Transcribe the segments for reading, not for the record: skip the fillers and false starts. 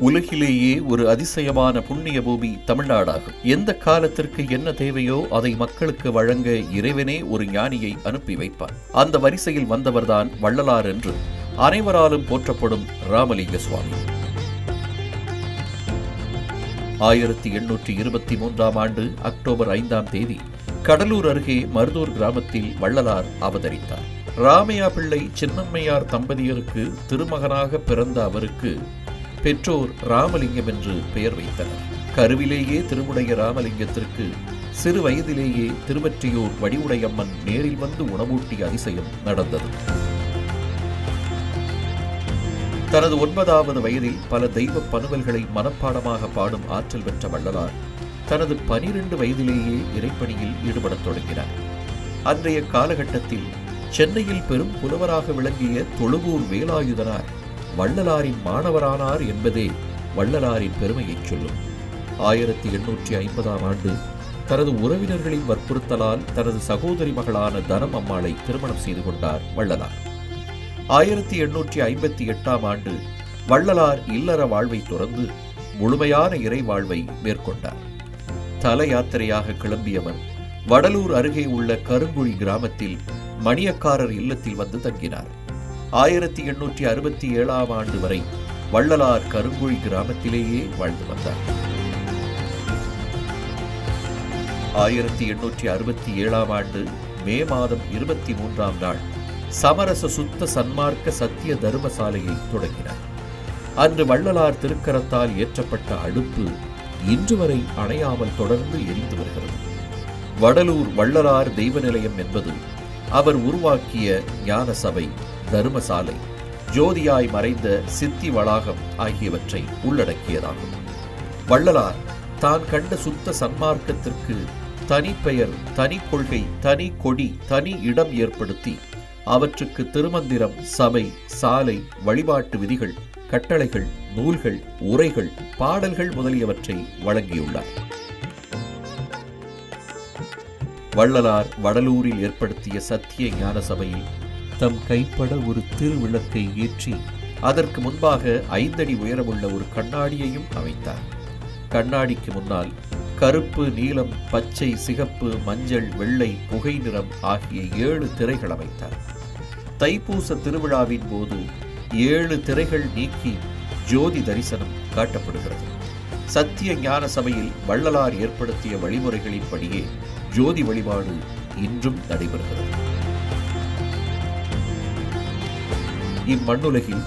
உலகிலேயே ஒரு அதிசயமான புண்ணிய பூமி தமிழ்நாடாகும். எந்த காலத்திற்கு என்ன தேவையோ அதை மக்களுக்கு வழங்க இறைவனே ஒரு ஞானியை அனுப்பி வைப்பார். அந்த வரிசையில் வந்தவர்தான் வள்ளலார் என்று அனைவராலும் போற்றப்படும் ராமலிங்க சுவாமி. 1823 ஆண்டு அக்டோபர் 5ஆம் தேதி கடலூர் அருகே மருதூர் கிராமத்தில் வள்ளலார் அவதரித்தார். ராமையா பிள்ளை சின்னம்மையார் தம்பதியருக்கு திருமகனாக பிறந்த அவருக்கு பெற்றோர் ராமலிங்கம் என்று பெயர் வைத்தனர். கருவிலேயே திருவுடைய ராமலிங்கத்திற்கு சிறு வயதிலேயே திருவற்றியூர் வடிவுடையம்மன் நேரில் வந்து உணவூட்டிய அதிசயம் நடந்தது. தனது 9வது வயதில் பல தெய்வ பனுவல்களை மனப்பாடமாக பாடும் ஆற்றல் பெற்ற வள்ளலார் தனது 12 வயதிலேயே இறைப்பணியில் ஈடுபடத் தொடங்கினார். அன்றைய காலகட்டத்தில் சென்னையில் பெரும் புலவராக விளங்கிய தொழுவூர் வேலாயுதனார் வள்ளலாரின் மாணவரானார் என்பதே வள்ளலாரின் பெருமையைச் சொல்லும். 1850ஆம் ஆண்டு தனது உறவினர்களின் வற்புறுத்தலால் தனது சகோதரி மகளான தனம் அம்மாளை திருமணம் செய்து கொண்டார் வள்ளலார். 1858ஆம் ஆண்டு வள்ளலார் இல்லற வாழ்வை துறந்து முழுமையான இறை வாழ்வை மேற்கொண்டார். தல யாத்திரையாக கிளம்பியவர் வடலூர் அருகே உள்ள கருங்குழி கிராமத்தில் மணியக்காரர் இல்லத்தில் வந்து தங்கினார். 1867ஆம் ஆண்டு வரை வள்ளலார் கருங்குழி கிராமத்திலேயே வாழ்ந்து வந்தார். 1867ஆம் ஆண்டு மே மாதம் 23ஆம் நாள் சமரச சுத்த சன்மார்க்க சத்திய தர்மசாலையை தொடங்கினார். அன்று வள்ளலார் திருக்கரத்தால் ஏற்றப்பட்ட அடுப்பு இன்று வரை அணையாமல் தொடர்ந்து எரிந்து வருகிறது. வடலூர் வள்ளலார் தெய்வ நிலையம் என்பது அவர் உருவாக்கிய ஞான சபை, தர்மசாலை, ஜோதியாய் மறைந்த சித்தி வளாகம் ஆகியவற்றை உள்ளடக்கியதாகும். வள்ளலார் தான் கண்ட சுத்த சன்மார்க்கத்திற்கு தனி பெயர், தனி கொள்கை, தனி கொடி, தனி இடம் ஏற்படுத்தி அவற்றுக்கு திருமந்திரம், சபை, சாலை, வழிபாட்டு விதிகள், கட்டளைகள், நூல்கள், உரைகள், பாடல்கள் முதலியவற்றை வழங்கியுள்ளார். வள்ளலார் வடலூரில் ஏற்படுத்திய சத்திய ஞான சபையில் தம் கைப்பட ஒரு திருவிளக்கை ஏற்றி அதற்கு முன்பாக 5 அடி உயரமுள்ள ஒரு கண்ணாடியையும் அமைத்தார். கண்ணாடிக்கு முன்னால் கருப்பு, நீலம், பச்சை, சிகப்பு, மஞ்சள், வெள்ளை, புகை நிறம் ஆகிய 7 திரைகள் அமைத்தார். தைப்பூச திருவிழாவின் போது 7 திரைகள் நீக்கி ஜோதி தரிசனம் காட்டப்படுகிறது. சத்திய ஞான சபையில் வள்ளலார் ஏற்படுத்திய வழிமுறைகளின்படியே ஜோதி வழிபாடு இன்றும் நடைபெறுகிறது. இம்மண்ணுலகில்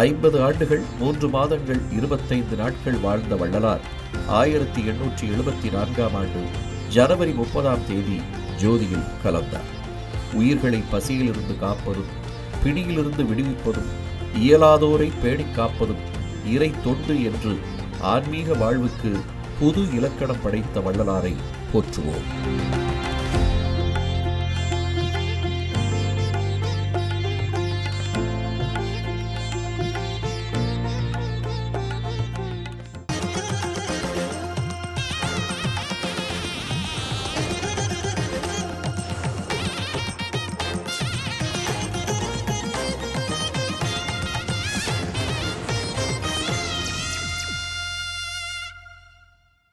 50 ஆண்டுகள் 3 மாதங்கள் 25 நாட்கள் வாழ்ந்த வள்ளலார் 1874ஆம் ஆண்டு ஜனவரி 30ஆம் தேதி ஜோதியில் கலந்தார். உயிர்களை பசியிலிருந்து காப்பதும், பிணியிலிருந்து விடுவிப்பதும், இயலாதோரை பேணிக் காப்பதும் இறை தொண்டு என்று ஆன்மீக வாழ்வுக்கு புது இலக்கணம் படைத்த வள்ளலாரை போற்றுவோம்.